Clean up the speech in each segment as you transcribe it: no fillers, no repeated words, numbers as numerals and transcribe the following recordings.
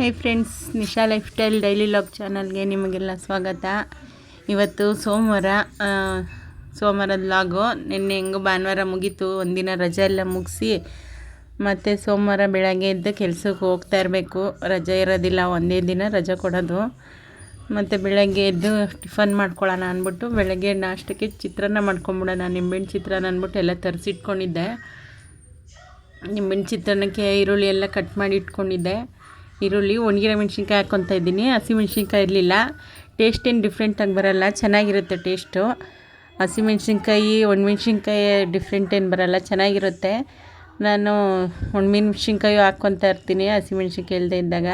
ಹೇ friends, Nisha lifestyle daily vlog ಚಾನಲ್ಗೆ ನಿಮಗೆಲ್ಲ ಸ್ವಾಗತ. ಇವತ್ತು ಸೋಮವಾರದ ಲಾಗು. ನಿನ್ನೆ ಹೆಂಗೋ ಭಾನುವಾರ ಮುಗೀತು, ಒಂದಿನ ರಜೆ ಎಲ್ಲ ಮುಗಿಸಿ ಮತ್ತು ಸೋಮವಾರ ಬೆಳಗ್ಗೆ ಎದ್ದು ಕೆಲ್ಸಕ್ಕೆ ಹೋಗ್ತಾ ಇರಬೇಕು. ರಜೆ ಇರೋದಿಲ್ಲ, ಒಂದೇ ದಿನ ರಜೆ ಕೊಡೋದು. ಮತ್ತು ಬೆಳಗ್ಗೆ ಎದ್ದು ಟಿಫನ್ ಮಾಡ್ಕೊಳ್ಳೋಣ ಅಂದ್ಬಿಟ್ಟು ಬೆಳಗ್ಗೆ ನಾಷ್ಟಕ್ಕೆ ಚಿತ್ರಾನ್ನ ಮಾಡ್ಕೊಂಬಿಡೋಣ, ನಿಂಬೆಹಣ್ಣು ಚಿತ್ರಾನ್ನ ಅಂದ್ಬಿಟ್ಟು ಎಲ್ಲ ತರಿಸಿಟ್ಕೊಂಡಿದ್ದೆ. ನಿಂಬೆಹಣ್ಣು ಚಿತ್ರಾನ್ನಕ್ಕೆ ಈರುಳ್ಳಿ ಎಲ್ಲ ಕಟ್ ಮಾಡಿ ಇಟ್ಕೊಂಡಿದ್ದೆ. ಈರುಳ್ಳಿ, ಒಣಗಿರೋ ಮೆಣಸಿನ್ಕಾಯಿ ಹಾಕ್ಕೊತಾ ಇದ್ದೀನಿ. ಹಸಿಮೆಣ್ಸಿನ್ಕಾಯಿ ಇರಲಿಲ್ಲ. ಟೇಸ್ಟ್ ಏನು ಡಿಫ್ರೆಂಟಾಗಿ ಬರೋಲ್ಲ, ಚೆನ್ನಾಗಿರುತ್ತೆ ಟೇಸ್ಟು. ಹಸಿಮೆಣ್ಸಿನ್ಕಾಯಿ ಒಣಮೆಣ್ಸಿನ್ಕಾಯಿ ಡಿಫ್ರೆಂಟ್ ಏನು ಬರೋಲ್ಲ, ಚೆನ್ನಾಗಿರುತ್ತೆ. ನಾನು ಒಣಮೆಣ್ಸಿನ್ಕಾಯಿ ಹಾಕ್ಕೊತಾ ಇರ್ತೀನಿ ಹಸಿಮೆಣ್ಸಿನ್ಕಾಯಿ ಇಲ್ಲದೆ ಇದ್ದಾಗ.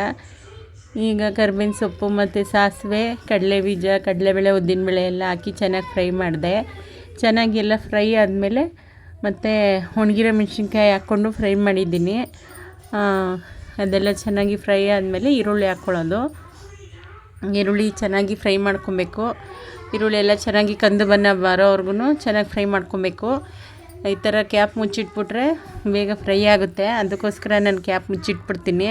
ಈಗ ಕರ್ಬೇವಿನ ಸೊಪ್ಪು ಮತ್ತು ಸಾಸಿವೆ, ಕಡಲೆ ಬೀಜ, ಕಡಲೆಬೇಳೆ, ಉದ್ದಿನಬೇಳೆ ಎಲ್ಲ ಹಾಕಿ ಚೆನ್ನಾಗಿ ಫ್ರೈ ಮಾಡಿದೆ. ಚೆನ್ನಾಗಿ ಎಲ್ಲ ಫ್ರೈ ಆದಮೇಲೆ ಮತ್ತು ಒಣಗಿರೋ ಮೆಣಸಿನ್ಕಾಯಿ ಹಾಕ್ಕೊಂಡು ಫ್ರೈ ಮಾಡಿದ್ದೀನಿ. ಅದೆಲ್ಲ ಚೆನ್ನಾಗಿ ಫ್ರೈ ಆದಮೇಲೆ ಈರುಳ್ಳಿ ಹಾಕ್ಕೊಳ್ಳೋದು. ಈರುಳ್ಳಿ ಚೆನ್ನಾಗಿ ಫ್ರೈ ಮಾಡ್ಕೊಬೇಕು. ಈರುಳ್ಳಿ ಎಲ್ಲ ಚೆನ್ನಾಗಿ ಕಂದು ಬಣ್ಣ ಬರೋವರೆಗೂ ಚೆನ್ನಾಗಿ ಫ್ರೈ ಮಾಡ್ಕೊಬೇಕು. ಈ ಥರ ಕ್ಯಾಪ್ ಮುಚ್ಚಿಟ್ಬಿಟ್ರೆ ಬೇಗ ಫ್ರೈ ಆಗುತ್ತೆ. ಅದಕ್ಕೋಸ್ಕರ ನಾನು ಕ್ಯಾಪ್ ಮುಚ್ಚಿಟ್ಬಿಡ್ತೀನಿ.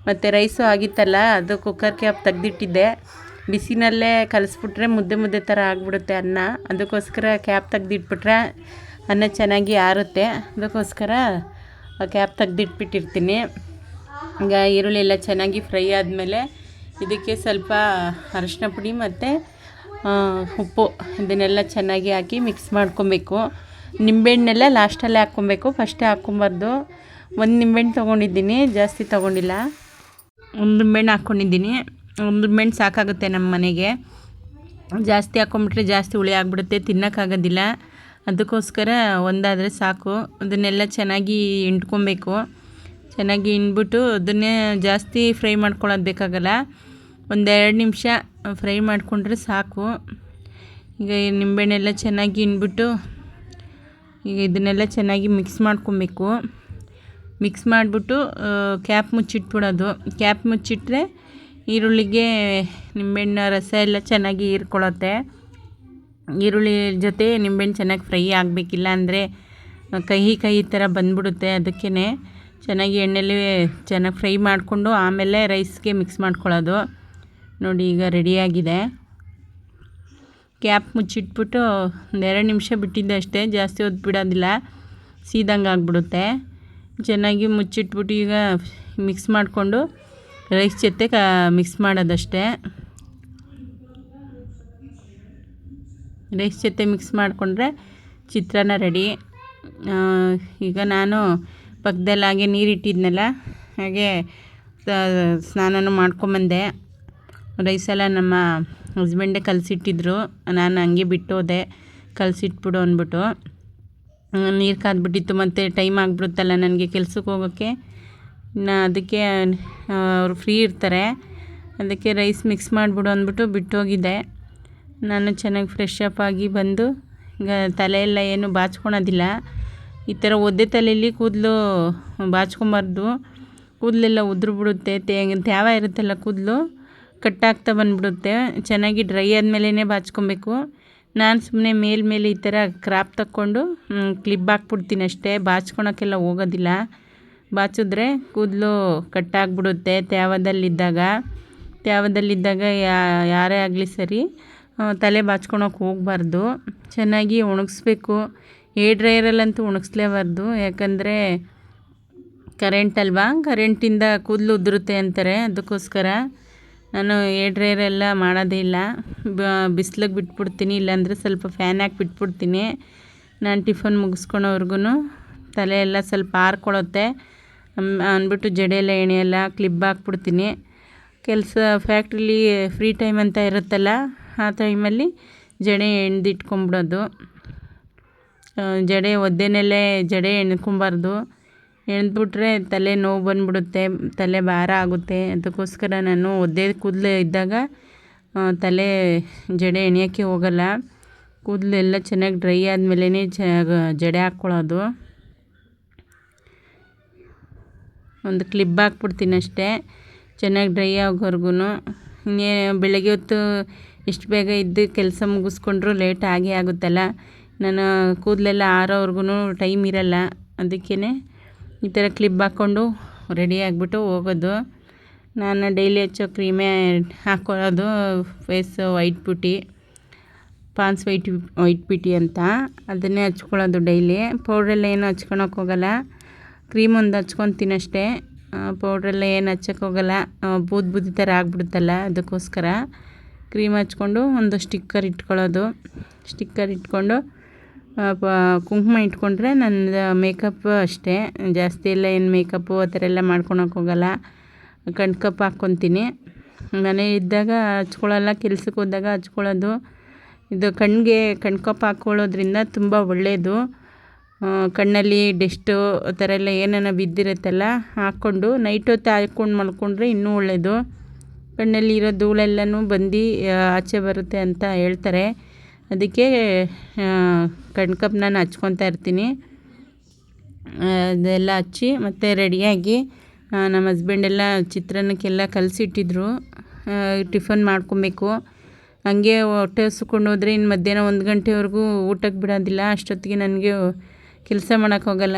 ಮತ್ತು ರೈಸು ಆಗಿತ್ತಲ್ಲ, ಅದು ಕುಕ್ಕರ್ ಕ್ಯಾಪ್ ತೆಗ್ದಿಟ್ಟಿದ್ದೆ. ಬಿಸಿನಲ್ಲೇ ಕಲಿಸ್ಬಿಟ್ರೆ ಮುದ್ದೆ ಥರ ಆಗಿಬಿಡುತ್ತೆ ಅನ್ನ. ಅದಕ್ಕೋಸ್ಕರ ಕ್ಯಾಪ್ ತೆಗ್ದಿಟ್ಬಿಟ್ರೆ ಅನ್ನ ಚೆನ್ನಾಗಿ ಆರುತ್ತೆ. ಅದಕ್ಕೋಸ್ಕರ ಕ್ಯಾಪ್ ತೆಗ್ದಿಟ್ಬಿಟ್ಟಿರ್ತೀನಿ. ಈಗ ಈರುಳ್ಳಿ ಎಲ್ಲ ಚೆನ್ನಾಗಿ ಫ್ರೈ ಆದಮೇಲೆ ಇದಕ್ಕೆ ಸ್ವಲ್ಪ ಅರಶಿನ ಪುಡಿ ಮತ್ತು ಉಪ್ಪು ಇದನ್ನೆಲ್ಲ ಚೆನ್ನಾಗಿ ಹಾಕಿ ಮಿಕ್ಸ್ ಮಾಡ್ಕೊಬೇಕು. ನಿಂಬೆಹಣ್ಣೆಲ್ಲ ಲಾಸ್ಟಲ್ಲೇ ಹಾಕ್ಕೊಬೇಕು, ಫಸ್ಟೇ ಹಾಕ್ಕೊಬಾರ್ದು. ಒಂದು ನಿಂಬೆಹಣ್ಣು ತೊಗೊಂಡಿದ್ದೀನಿ, ಜಾಸ್ತಿ ತೊಗೊಂಡಿಲ್ಲ. ಒಂದು ನಿಂಬೆಹಣ್ಣು ಹಾಕ್ಕೊಂಡಿದ್ದೀನಿ. ಒಂದು ನಿಂಬೆಹಣ್ಣು ಸಾಕಾಗುತ್ತೆ ನಮ್ಮ ಮನೆಗೆ. ಜಾಸ್ತಿ ಹಾಕ್ಕೊಂಬಿಟ್ರೆ ಜಾಸ್ತಿ ಹುಳಿ ಆಗಿಬಿಡುತ್ತೆ, ತಿನ್ನೋಕ್ಕಾಗೋದಿಲ್ಲ. ಅದಕ್ಕೋಸ್ಕರ ಒಂದಾದರೆ ಸಾಕು. ಅದನ್ನೆಲ್ಲ ಚೆನ್ನಾಗಿ ಹಿಂಡ್ಕೊಬೇಕು. ಚೆನ್ನಾಗಿ ಹಿಂಡ್ಬಿಟ್ಟು ಅದನ್ನೇ ಜಾಸ್ತಿ ಫ್ರೈ ಮಾಡ್ಕೊಳ್ಳೋದು ಬೇಕಾಗಲ್ಲ, ಒಂದೆರಡು ನಿಮಿಷ ಫ್ರೈ ಮಾಡಿಕೊಂಡ್ರೆ ಸಾಕು. ಈಗ ನಿಂಬೆಹಣ್ಣೆಲ್ಲ ಚೆನ್ನಾಗಿ ಹಿಂಡ್ಬಿಟ್ಟು ಈಗ ಇದನ್ನೆಲ್ಲ ಚೆನ್ನಾಗಿ ಮಿಕ್ಸ್ ಮಾಡ್ಕೊಬೇಕು. ಮಿಕ್ಸ್ ಮಾಡಿಬಿಟ್ಟು ಕ್ಯಾಪ್ ಮುಚ್ಚಿಟ್ಬಿಡೋದು. ಕ್ಯಾಪ್ ಮುಚ್ಚಿಟ್ರೆ ಈರುಳ್ಳಿಗೆ ನಿಂಬೆಹಣ್ಣು ರಸ ಎಲ್ಲ ಚೆನ್ನಾಗಿ ಹೀರ್ಕೊಳ್ಳುತ್ತೆ. ಈರುಳ್ಳಿ ಜೊತೆ ನಿಂಬೆಹಣ್ಣು ಚೆನ್ನಾಗಿ ಫ್ರೈ ಆಗಬೇಕಿಲ್ಲ ಅಂದರೆ ಕಹಿ ಥರ ಬಂದ್ಬಿಡುತ್ತೆ. ಅದಕ್ಕೇ ಚೆನ್ನಾಗಿ ಎಣ್ಣೆಲಿ ಚೆನ್ನಾಗಿ ಫ್ರೈ ಮಾಡಿಕೊಂಡು ಆಮೇಲೆ ರೈಸ್ಗೆ ಮಿಕ್ಸ್ ಮಾಡ್ಕೊಳ್ಳೋದು. ನೋಡಿ, ಈಗ ರೆಡಿಯಾಗಿದೆ. ಕ್ಯಾಪ್ ಮುಚ್ಚಿಟ್ಬಿಟ್ಟು ಒಂದೆರಡು ನಿಮಿಷ ಬಿಟ್ಟಿದ್ದೆ ಅಷ್ಟೇ, ಜಾಸ್ತಿ ಹೊತ್ತು ಬಿಡೋದಿಲ್ಲ, ಸೀದಂಗೆ ಆಗಿಬಿಡುತ್ತೆ. ಚೆನ್ನಾಗಿ ಮುಚ್ಚಿಟ್ಬಿಟ್ಟು ಈಗ ಮಿಕ್ಸ್ ಮಾಡಿಕೊಂಡು ರೈಸ್ ಜೊತೆ ಮಿಕ್ಸ್ ಮಾಡೋದಷ್ಟೇ. ರೈಸ್ ಜೊತೆ ಮಿಕ್ಸ್ ಮಾಡಿಕೊಂಡ್ರೆ ಚಿತ್ರಾನ್ನ ರೆಡಿ. ಈಗ ನಾನು ಪಕ್ಕದಲ್ಲಿ ಹಾಗೆ ನೀರಿಟ್ಟಿದ್ನಲ್ಲ, ಹಾಗೆ ಸ್ನಾನನೂ ಮಾಡ್ಕೊಂಬಂದೆ. ರೈಸೆಲ್ಲ ನಮ್ಮ ಹಸ್ಬೆಂಡೇ ಕಲಸಿಟ್ಟಿದ್ರು, ನಾನು ಹಂಗೆ ಬಿಟ್ಟೋದೆ, ಕಲಸಿಟ್ಬಿಡು ಅಂದ್ಬಿಟ್ಟು. ನೀರು ಕಾದ್ಬಿಟ್ಟಿತ್ತು ಮತ್ತು ಟೈಮ್ ಆಗಿಬಿಡುತ್ತಲ್ಲ ನನಗೆ ಕೆಲ್ಸಕ್ಕೆ ಹೋಗೋಕ್ಕೆ. ಅದಕ್ಕೆ ಅವರು ಫ್ರೀ ಇರ್ತಾರೆ, ಅದಕ್ಕೆ ರೈಸ್ ಮಿಕ್ಸ್ ಮಾಡಿಬಿಡು ಅಂದ್ಬಿಟ್ಟು ಬಿಟ್ಟೋಗಿದ್ದೆ. ನಾನು ಚೆನ್ನಾಗಿ ಫ್ರೆಶ್ ಅಪ್ ಆಗಿ ಬಂದು ಈಗ ತಲೆಯೆಲ್ಲ ಏನು ಬಾಚ್ಕೊಳೋದಿಲ್ಲ. ಈ ಥರ ಒದ್ದೆ ತಲೆಯಲ್ಲಿ ಕೂದಲು ಬಾಚ್ಕೊಬಾರ್ದು, ಕೂದಲೆಲ್ಲ ಉದುರ್ಬಿಡುತ್ತೆ. ತ್ಯಾವ ಇರುತ್ತಲ್ಲ, ಕೂದಲು ಕಟ್ಟಾಗ್ತಾ ಬಂದುಬಿಡುತ್ತೆ. ಚೆನ್ನಾಗಿ ಡ್ರೈ ಆದಮೇಲೆ ಬಾಚ್ಕೊಬೇಕು. ನಾನು ಸುಮ್ಮನೆ ಮೇಲೆ ಈ ಥರ ಕ್ರಾಪ್ ತಕ್ಕೊಂಡು ಕ್ಲಿಪ್ ಹಾಕ್ಬಿಡ್ತೀನಿ ಅಷ್ಟೇ, ಬಾಚ್ಕೊಳಕ್ಕೆಲ್ಲ ಹೋಗೋದಿಲ್ಲ. ಬಾಚಿದ್ರೆ ಕೂದಲು ಕಟ್ಟಾಗ್ಬಿಡುತ್ತೆ. ತ್ಯಾವದಲ್ಲಿದ್ದಾಗ ಯಾರೇ ಆಗಲಿ ಸರಿ, ತಲೆ ಬಾಚ್ಕೊಳಕ್ಕೆ ಹೋಗಬಾರ್ದು. ಚೆನ್ನಾಗಿ ಒಣಗಿಸ್ಬೇಕು. ಹೇರ್ ಡ್ರೈಯರಲ್ಲಂತೂ ಒಣಗಿಸ್ಲೇಬಾರ್ದು, ಯಾಕಂದರೆ ಕರೆಂಟ್ ಅಲ್ವಾ, ಕರೆಂಟಿಂದ ಕೂದಲು ಉದುರುತ್ತೆ ಅಂತಾರೆ. ಅದಕ್ಕೋಸ್ಕರ ನಾನು ಹೇರ್ ಡ್ರೈಯರೆಲ್ಲ ಮಾಡೋದೇ ಇಲ್ಲ, ಬಿಸಿಲಿಗೆ ಬಿಟ್ಬಿಡ್ತೀನಿ, ಇಲ್ಲಾಂದರೆ ಸ್ವಲ್ಪ ಫ್ಯಾನ್ ಹಾಕಿ ಬಿಟ್ಬಿಡ್ತೀನಿ. ನಾನು ಟಿಫನ್ ಮುಗಿಸ್ಕೊಳೋವರೆಗೂ ತಲೆ ಎಲ್ಲ ಸ್ವಲ್ಪ ಆರ್ಕೊಳ್ಳುತ್ತೆ ಅಂದ್ಬಿಟ್ಟು ಜಡೆಯೆಲ್ಲ ಎಣ್ಣೆಯೆಲ್ಲ ಕ್ಲಿಪ್ ಹಾಕ್ಬಿಡ್ತೀನಿ. ಕೆಲಸ ಫ್ಯಾಕ್ಟ್ರಿಲಿ ಫ್ರೀ ಟೈಮ್ ಅಂತ ಇರುತ್ತಲ್ಲ, ಆ ಟೈಮಲ್ಲಿ ಜಡೆ ಎಣ್ದಿಟ್ಕೊಂಬಿಡೋದು. ಒದ್ದೆನಲ್ಲೇ ಜಡೆ ಎಣ್ಕೊಬಾರ್ದು, ಎಣ್ದ್ಬಿಟ್ರೆ ತಲೆ ನೋವು ಬಂದುಬಿಡುತ್ತೆ, ತಲೆ ಭಾರ ಆಗುತ್ತೆ. ಅದಕ್ಕೋಸ್ಕರ ನಾನು ಒದ್ದೆ ಕೂದಲು ಇದ್ದಾಗ ಜಡೆ ಎಣಿಯೋಕ್ಕೆ ಹೋಗಲ್ಲ. ಕೂದಲೆಲ್ಲ ಚೆನ್ನಾಗಿ ಡ್ರೈ ಆದಮೇಲೆ ಜಡೆ ಹಾಕ್ಕೊಳ್ಳೋದು. ಒಂದು ಕ್ಲಿಪ್ ಹಾಕ್ಬಿಡ್ತೀನಿ ಅಷ್ಟೇ, ಚೆನ್ನಾಗಿ ಡ್ರೈ ಆಗೋವರೆಗೂ. ಬೆಳಗ್ಗೆ ಹೊತ್ತು ಎಷ್ಟು ಬೇಗ ಇದ್ದು ಕೆಲಸ ಮುಗಿಸ್ಕೊಂಡ್ರೂ ಲೇಟ್ ಆಗೇ ಆಗುತ್ತಲ್ಲ. ನಾನು ಕೂದಲೆಲ್ಲ ಆರೋವರೆಗೂ ಟೈಮ್ ಇರಲ್ಲ, ಅದಕ್ಕೇ ಈ ಥರ ಕ್ಲಿಪ್ ಹಾಕ್ಕೊಂಡು ರೆಡಿ ಆಗಿಬಿಟ್ಟು ಹೋಗೋದು. ನಾನು ಡೈಲಿ ಹಚ್ಚೋ ಕ್ರೀಮೇ ಹಾಕ್ಕೊಳ್ಳೋದು. Face white beauty, Pond's white beauty ಅಂತ, ಅದನ್ನೇ ಹಚ್ಕೊಳ್ಳೋದು ಡೈಲಿ. ಪೌಡ್ರೆಲ್ಲ ಏನು ಹಚ್ಕೊಳಕ್ಕೆ ಹೋಗಲ್ಲ, ಕ್ರೀಮ್ ಒಂದು ಹಚ್ಕೊತೀನಿ ಅಷ್ಟೇ. ಪೌಡ್ರೆಲ್ಲ ಏನು ಹಚ್ಚಕ್ಕೆ ಹೋಗಲ್ಲ, ಬೂದಿ ಥರ ಆಗ್ಬಿಡುತ್ತಲ್ಲ, ಅದಕ್ಕೋಸ್ಕರ ಕ್ರೀಮ್ ಹಚ್ಕೊಂಡು ಒಂದು ಸ್ಟಿಕ್ಕರ್ ಇಟ್ಕೊಂಡು ಕುಂಕುಮ ಇಟ್ಕೊಂಡ್ರೆ ನನ್ನ ಮೇಕಪ್ ಅಷ್ಟೇ. ಜಾಸ್ತಿ ಎಲ್ಲ ಏನು ಮೇಕಪ್ಪು ಆ ಥರ ಎಲ್ಲ ಮಾಡ್ಕೊಳಕ್ಕೆ ಹೋಗಲ್ಲ. ಕಪ್ ಹಾಕ್ಕೊತೀನಿ. ಮನೆ ಇದ್ದಾಗ ಹಚ್ಕೊಳ್ಳಲ್ಲ, ಕೆಲ್ಸಕ್ಕೆ ಹೋದಾಗ ಹಚ್ಕೊಳ್ಳೋದು. ಇದು ಕಣ್ಣಿಗೆ ಕಪ್ ಹಾಕ್ಕೊಳ್ಳೋದ್ರಿಂದ ತುಂಬ ಒಳ್ಳೆಯದು. ಕಣ್ಣಲ್ಲಿ ಡೆಸ್ಟು ಆ ಥರ ಎಲ್ಲ ಏನೇನೋ ಬಿದ್ದಿರುತ್ತಲ್ಲ, ಹಾಕ್ಕೊಂಡು ನೈಟ್ ಹೊತ್ತು ಹಾಕ್ಕೊಂಡು ಮಲ್ಕೊಂಡ್ರೆ ಇನ್ನೂ ಒಳ್ಳೆಯದು. ಕಣ್ಣಲ್ಲಿ ಇರೋ ಧೂಳೆಲ್ಲನೂ ಬಂದು ಆಚೆ ಬರುತ್ತೆ ಅಂತ ಹೇಳ್ತಾರೆ. ಅದಕ್ಕೆ ಕಪ್ ನಾನು ಹಚ್ಕೊತಾ ಇರ್ತೀನಿ. ಅದೆಲ್ಲ ಹಚ್ಚಿ ಮತ್ತು ರೆಡಿಯಾಗಿ ನಮ್ಮ ಹಸ್ಬೆಂಡೆಲ್ಲ ಚಿತ್ರಾನ್ನಕ್ಕೆಲ್ಲ ಕಲಸಿಟ್ಟಿದ್ರು. ಟಿಫನ್ ಮಾಡ್ಕೊಬೇಕು. ಹಂಗೆ ಹೊಟ್ಟೆ ಹಸ್ಕೊಂಡು ಹೋದರೆ ಇನ್ನು ಮಧ್ಯಾಹ್ನ 1 ಗಂಟೆವರೆಗೂ ಊಟಕ್ಕೆ ಬಿಡೋದಿಲ್ಲ. ಅಷ್ಟೊತ್ತಿಗೆ ನನಗೆ ಕೆಲಸ ಮಾಡೋಕ್ಕೆ ಹೋಗಲ್ಲ.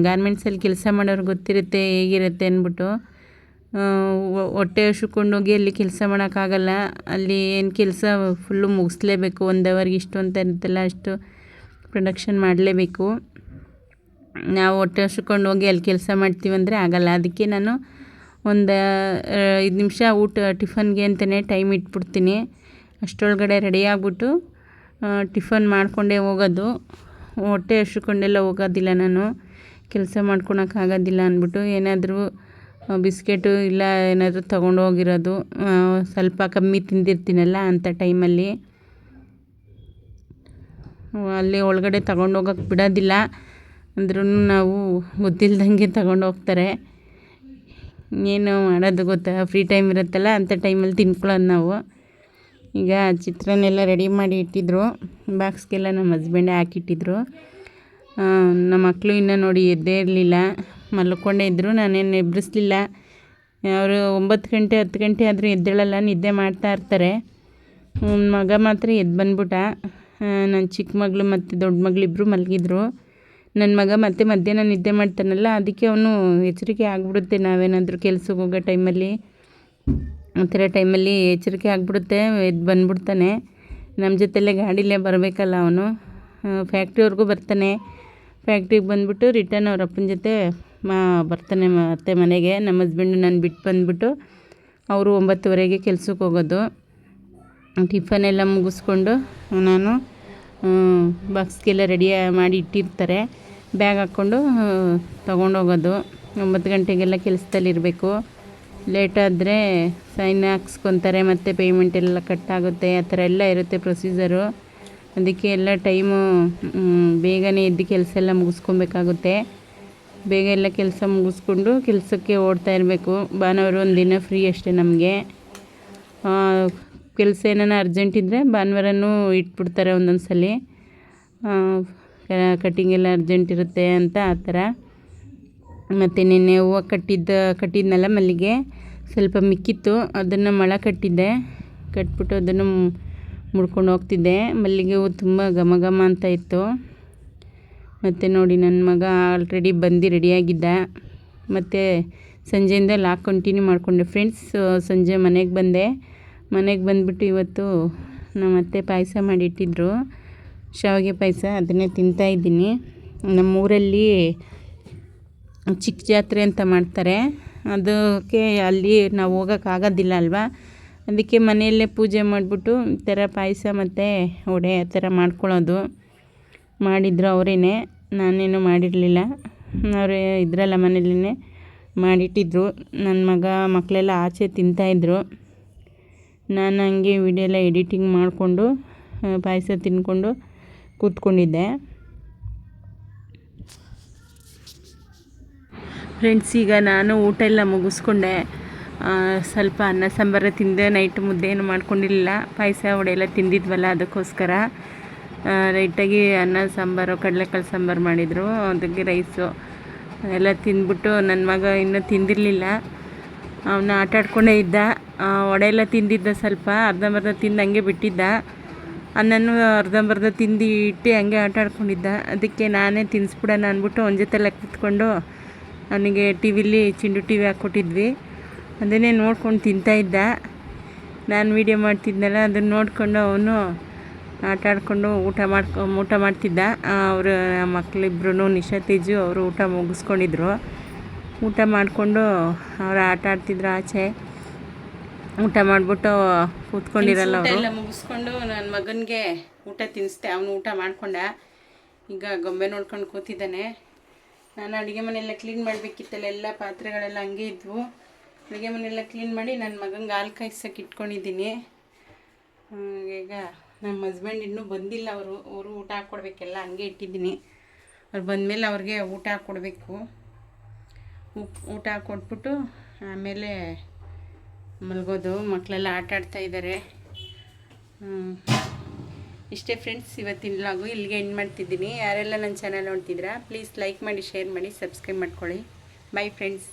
ಗಾರ್ಮೆಂಟ್ಸಲ್ಲಿ ಕೆಲಸ ಮಾಡೋರು ಗೊತ್ತಿರುತ್ತೆ ಹೇಗಿರುತ್ತೆ ಅಂದ್ಬಿಟ್ಟು. ಹೊಟ್ಟೆ ಹಸ್ಕೊಂಡು ಹೋಗಿ ಅಲ್ಲಿ ಕೆಲಸ ಮಾಡೋಕ್ಕಾಗಲ್ಲ. ಅಲ್ಲಿ ಏನು ಕೆಲಸ ಫುಲ್ಲು ಮುಗಿಸ್ಲೇಬೇಕು. 1 ಅವರ್ಗೆ ಇಷ್ಟು ಅಂತ ಇರುತ್ತಲ್ಲ, ಅಷ್ಟು ಪ್ರೊಡಕ್ಷನ್ ಮಾಡಲೇಬೇಕು. ನಾವು ಹೊಟ್ಟೆ ಹಸ್ಕೊಂಡು ಹೋಗಿ ಅಲ್ಲಿ ಕೆಲಸ ಮಾಡ್ತೀವಂದರೆ ಆಗಲ್ಲ. ಅದಕ್ಕೆ ನಾನು ಒಂದು 5 ನಿಮಿಷ ಟಿಫನ್ಗೆ ಅಂತಲೇ ಟೈಮ್ ಇಟ್ಬಿಡ್ತೀನಿ. ಅಷ್ಟರೊಳಗಡೆ ರೆಡಿಯಾಗ್ಬಿಟ್ಟು ಟಿಫನ್ ಮಾಡಿಕೊಂಡೇ ಹೋಗೋದು. ಹೊಟ್ಟೆ ಹಸ್ಕೊಂಡೆಲ್ಲ ಹೋಗೋದಿಲ್ಲ ನಾನು, ಕೆಲಸ ಮಾಡ್ಕೊಳಕ್ಕಾಗೋದಿಲ್ಲ ಅಂದ್ಬಿಟ್ಟು. ಏನಾದರೂ ಬಿಸ್ಕೆಟು ಇಲ್ಲ ಏನಾದರೂ ತೊಗೊಂಡು ಹೋಗಿರೋದು, ಸ್ವಲ್ಪ ಕಮ್ಮಿ ತಿಂದಿರ್ತೀನಲ್ಲ ಅಂಥ ಟೈಮಲ್ಲಿ ಅಲ್ಲಿ ಒಳಗಡೆ ತಗೊಂಡೋಗಕ್ಕೆ ಬಿಡೋದಿಲ್ಲ. ಅಂದ್ರೂ ನಾವು ಗೊತ್ತಿಲ್ದಂಗೆ ತಗೊಂಡು ಹೋಗ್ತಾರೆ. ಏನು ಮಾಡೋದು ಗೊತ್ತಾ, ಫ್ರೀ ಟೈಮ್ ಇರುತ್ತಲ್ಲ ಅಂಥ ಟೈಮಲ್ಲಿ ತಿನ್ಕೊಳ್ಳೋದು ನಾವು. ಈಗ ಚಿತ್ರಾನ್ನೆಲ್ಲ ರೆಡಿ ಮಾಡಿ ಇಟ್ಟಿದ್ರು, ಬಾಕ್ಸ್ಗೆಲ್ಲ ನಮ್ಮ ಹಸ್ಬೆಂಡೇ ಹಾಕಿಟ್ಟಿದ್ರು. ನಮ್ಮ ಮಕ್ಕಳು ಇನ್ನೂ ನೋಡಿ ಎದ್ದೇ ಇರಲಿಲ್ಲ, ಮಲ್ಕೊಂಡೇ ಇದ್ದರು. ನಾನೇನು ಎಬ್ಬಿಸ್ಲಿಲ್ಲ. ಅವರು 9 ಗಂಟೆ 10 ಗಂಟೆ ಆದರೂ ಎದ್ದೇಳಲ್ಲ, ನಿದ್ದೆ ಮಾಡ್ತಾ ಇರ್ತಾರೆ. ಮಗ ಮಾತ್ರ ಎದ್ದು ಬಂದ್ಬಿಟ್ಟ. ನನ್ನ ಚಿಕ್ಕ ಮಗಳು ಮತ್ತು ದೊಡ್ಡ ಮಗಳಿಬ್ಬರು ಮಲಗಿದ್ರು. ನನ್ನ ಮಗ ಮತ್ತೆ ಮಧ್ಯಾಹ್ನ ನಿದ್ದೆ ಮಾಡ್ತಾನಲ್ಲ, ಅದಕ್ಕೆ ಅವನು ಎಚ್ಚರಿಕೆ ಆಗಿಬಿಡುತ್ತೆ. ನಾವೇನಾದರೂ ಕೆಲ್ಸಕ್ಕೆ ಹೋಗೋ ಟೈಮಲ್ಲಿ ಆ ಥರ ಟೈಮಲ್ಲಿ ಎಚ್ಚರಿಕೆ ಆಗಿಬಿಡುತ್ತೆ, ಎದ್ದು ಬಂದ್ಬಿಡ್ತಾನೆ. ನಮ್ಮ ಜೊತೆಲೇ ಗಾಡಿಲೇ ಬರಬೇಕಲ್ಲ ಅವನು. ಫ್ಯಾಕ್ಟ್ರಿವರೆಗೂ ಬರ್ತಾನೆ. ಫ್ಯಾಕ್ಟ್ರಿಗೆ ಬಂದುಬಿಟ್ಟು ರಿಟರ್ನ್ ಅವ್ರ ಅಪ್ಪನ ಜೊತೆ ಬರ್ತಾನೆ ಮತ್ತೆ ಮನೆಗೆ. ನಮ್ಮ ಹಸ್ಬೆಂಡು ನಾನು ಬಿಟ್ಟು ಬಂದುಬಿಟ್ಟು ಅವರು 9:30ಗೆ ಕೆಲ್ಸಕ್ಕೆ ಹೋಗೋದು. ಟಿಫನ್ ಎಲ್ಲ ಮುಗಿಸ್ಕೊಂಡು ನಾನು ಬಾಕ್ಸ್ಗೆಲ್ಲ ರೆಡಿ ಮಾಡಿ ಇಟ್ಟಿರ್ತಾರೆ. ಬ್ಯಾಗ್ ಹಾಕ್ಕೊಂಡು ತೊಗೊಂಡೋಗೋದು. 9 ಗಂಟೆಗೆಲ್ಲ ಕೆಲಸದಲ್ಲಿರಬೇಕು. ಲೇಟಾದರೆ ಸೈನ್ ಹಾಕ್ಸ್ಕೊತಾರೆ, ಮತ್ತು ಪೇಮೆಂಟ್ ಎಲ್ಲ ಕಟ್ಟಾಗುತ್ತೆ. ಆ ಥರ ಎಲ್ಲ ಇರುತ್ತೆ ಪ್ರೊಸೀಜರು. ಅದಕ್ಕೆ ಎಲ್ಲ ಟೈಮು ಬೇಗನೆ ಎದ್ದು ಕೆಲಸ ಎಲ್ಲ ಮುಗಿಸ್ಕೊಬೇಕಾಗುತ್ತೆ. ಬೇಗ ಎಲ್ಲ ಕೆಲಸ ಮುಗಿಸ್ಕೊಂಡು ಕೆಲಸಕ್ಕೆ ಓಡ್ತಾ ಇರಬೇಕು. ಭಾನುವಾರ ಒಂದು ದಿನ ಫ್ರೀ ಅಷ್ಟೇ ನಮಗೆ. ಕೆಲಸ ಏನಾನ ಅರ್ಜೆಂಟ್ ಇದ್ದರೆ ಭಾನುವಾರನೂ ಇಟ್ಬಿಡ್ತಾರೆ ಒಂದೊಂದು ಸಲ. ಕಟ್ಟಿಂಗ್ ಎಲ್ಲ ಅರ್ಜೆಂಟ್ ಇರುತ್ತೆ ಅಂತ ಆ ಥರ. ಮತ್ತು ನಿನ್ನೆ ಹೂವು ಕಟ್ಟಿದ್ನಲ್ಲ ಮಲ್ಲಿಗೆ, ಸ್ವಲ್ಪ ಮಿಕ್ಕಿತ್ತು, ಅದನ್ನು ಮೊಳ ಕಟ್ಬಿಟ್ಟು ಅದನ್ನು ಮುಡ್ಕೊಂಡು ಹೋಗ್ತಿದ್ದೆ. ಮಲ್ಲಿಗೆ ಹೂವು ತುಂಬ ಘಮ ಘಮ ಅಂತ ಇತ್ತು. ಮತ್ತು ನೋಡಿ ನನ್ನ ಮಗ ಆಲ್ರೆಡಿ ಬಂದು ರೆಡಿಯಾಗಿದ್ದ. ಮತ್ತು ಸಂಜೆಯಿಂದ ಲಾಕ್ ಕಂಟಿನ್ಯೂ ಮಾಡಿಕೊಂಡೆ ಫ್ರೆಂಡ್ಸ್. ಸಂಜೆ ಮನೆಗೆ ಬಂದುಬಿಟ್ಟು ಇವತ್ತು ನಮ್ಮ ಅತ್ತೆ ಪಾಯಸ ಮಾಡಿಟ್ಟಿದ್ರು, ಶಾವಿಗೆ ಪಾಯಸ. ಅದನ್ನೇ ತಿಂತಾಯಿದ್ದೀನಿ. ನಮ್ಮೂರಲ್ಲಿ ಚಿಕ್ಕ ಜಾತ್ರೆ ಅಂತ ಮಾಡ್ತಾರೆ. ಅದಕ್ಕೆ ಅಲ್ಲಿ ನಾವು ಹೋಗೋಕ್ಕಾಗೋದಿಲ್ಲ ಅಲ್ವಾ, ಅದಕ್ಕೆ ಮನೆಯಲ್ಲೇ ಪೂಜೆ ಮಾಡಿಬಿಟ್ಟು ಈ ಥರ ಪಾಯಸ ಮತ್ತು ವಡೆ ಆ ಥರ ಮಾಡ್ಕೊಳ್ಳೋದು. ಮಾಡಿದ್ರು ಅವರೇನೆ, ನಾನೇನು ಮಾಡಿರಲಿಲ್ಲ. ಅವರೇ ಇದ್ರಲ್ಲ ಮನೆಯಲ್ಲೇ ಮಾಡಿಟ್ಟಿದ್ರು. ನನ್ನ ಮಕ್ಕಳೆಲ್ಲ ಆಚೆ ತಿಂತಾಯಿದ್ರು. ನಾನು ಹಂಗೆ ವಿಡಿಯೋ ಎಲ್ಲ ಎಡಿಟಿಂಗ್ ಮಾಡಿಕೊಂಡು ಪಾಯಸ ತಿಂದ್ಕೊಂಡು ಕೂತ್ಕೊಂಡಿದ್ದೆ. ಫ್ರೆಂಡ್ಸ್, ಈಗ ನಾನು ಊಟ ಎಲ್ಲ ಮುಗಿಸ್ಕೊಂಡೆ. ಸ್ವಲ್ಪ ಅನ್ನ ಸಾಂಬಾರು ತಿಂದೆ. ನೈಟ್ ಮುದ್ದೆ ಏನು ಮಾಡ್ಕೊಂಡಿರಲಿಲ್ಲ, ಪಾಯಸ ವಡೆ ಎಲ್ಲ ತಿಂದಿದ್ವಲ್ಲ ಅದಕ್ಕೋಸ್ಕರ ಲೈಟಾಗಿ ಅನ್ನ ಸಾಂಬಾರು, ಕಡಲೆಕಾಳು ಸಾಂಬಾರು ಮಾಡಿದರು. ಅದಕ್ಕೆ ರೈಸು ಎಲ್ಲ ತಿಂದ್ಬಿಟ್ಟು ನನ್ನ ಮಗ ಇನ್ನೂ ತಿಂದಿರಲಿಲ್ಲ, ಅವನ್ನ ಆಟ ಆಡ್ಕೊಂಡೇ ಇದ್ದ. ವಡೆ ಎಲ್ಲ ತಿಂದಿದ್ದ, ಸ್ವಲ್ಪ ಅರ್ಧಂಬರ್ಧ ತಿಂದು ಹಂಗೆ ಬಿಟ್ಟಿದ್ದ. ಅನ್ನನೂ ಅರ್ಧಂಬರ್ಧ ತಿಂದು ಇಟ್ಟು ಹಂಗೆ ಆಟ ಆಡ್ಕೊಂಡಿದ್ದ. ಅದಕ್ಕೆ ನಾನೇ ತಿನ್ನಿಸ್ಬಿಡೋಣ ಅಂದ್ಬಿಟ್ಟು ಅವನ ಜೊತೆಲ್ಲ ಕೂತ್ಕೊಂಡು ಅವನಿಗೆ ಟಿ ವಿಲಿ ಚಿಂಡು ಟಿ ವಿ ಹಾಕ್ಕೊಟ್ಟಿದ್ವಿ. ಅದನ್ನೇ ನೋಡ್ಕೊಂಡು ತಿಂತಾಯಿದ್ದ. ನಾನು ವೀಡಿಯೋ ಮಾಡ್ತಿದ್ನಲ್ಲ ಅದನ್ನು ನೋಡಿಕೊಂಡು ಅವನು ಆಟ ಆಡಿಕೊಂಡು ಊಟ ಮಾಡ್ತಿದ್ದ. ಅವರು ಮಕ್ಕಳಿಬ್ರು ನಿಶಾ ತೇಜು ಅವರು ಊಟ ಮುಗಿಸ್ಕೊಂಡಿದ್ರು. ಊಟ ಮಾಡಿಕೊಂಡು ಅವರು ಆಟ ಆಡ್ತಿದ್ರು ಆಚೆ. ಊಟ ಮಾಡಿಬಿಟ್ಟು ಕೂತ್ಕೊಂಡಿರಲ್ಲ ಅವರು. ಎಲ್ಲ ಮುಗಿಸ್ಕೊಂಡು ನನ್ನ ಮಗನಿಗೆ ಊಟ ತಿನ್ನಿಸ್ದೆ. ಅವನು ಊಟ ಮಾಡ್ಕೊಂಡ. ಈಗ ಗೊಂಬೆ ನೋಡ್ಕೊಂಡು ಕೂತಿದ್ದಾನೆ. ನಾನು ಅಡುಗೆ ಮನೆಯೆಲ್ಲ ಕ್ಲೀನ್ ಮಾಡಬೇಕಿತ್ತಲ್ಲ, ಎಲ್ಲ ಪಾತ್ರೆಗಳೆಲ್ಲ ಹಂಗೆ ಇದ್ವು. ಅಡುಗೆ ಮನೆಯೆಲ್ಲ ಕ್ಲೀನ್ ಮಾಡಿ ನನ್ನ ಮಗನಿಗೆ ಹಾಲು ಕಾಯ್ಸೋಕೆ ಇಟ್ಕೊಂಡಿದ್ದೀನಿ. ಈಗ ನಮ್ಮ ಹಸ್ಬೆಂಡ್ ಇನ್ನೂ ಬಂದಿಲ್ಲ. ಅವರು ಊಟ ಹಾಕ್ಕೊಡ್ಬೇಕೆಲ್ಲ ಹಂಗೆ ಇಟ್ಟಿದ್ದೀನಿ. ಅವ್ರು ಬಂದಮೇಲೆ ಅವ್ರಿಗೆ ಊಟ ಹಾಕ್ಕೊಡ್ಬೇಕು. ಊಟ ಹಾಕ್ಕೊಟ್ಬಿಟ್ಟು ಆಮೇಲೆ ಮಲಗೋದು. ಮಕ್ಕಳೆಲ್ಲ ಆಟ ಆಡ್ತಾಯಿದ್ದಾರೆ. ಇಷ್ಟೇ ಫ್ರೆಂಡ್ಸ್ ಇವತ್ತಿನ ವ್ಲಾಗು. ಇಲ್ಲಿಗೆ ಎಂಡ್ ಮಾಡ್ತಿದ್ದೀನಿ. ಯಾರೆಲ್ಲ ನನ್ನ ಚಾನಲ್ ನೋಡ್ತಿದ್ದೀರಾ ಪ್ಲೀಸ್ ಲೈಕ್ ಮಾಡಿ, ಶೇರ್ ಮಾಡಿ, ಸಬ್ಸ್ಕ್ರೈಬ್ ಮಾಡ್ಕೊಳ್ಳಿ. By friends.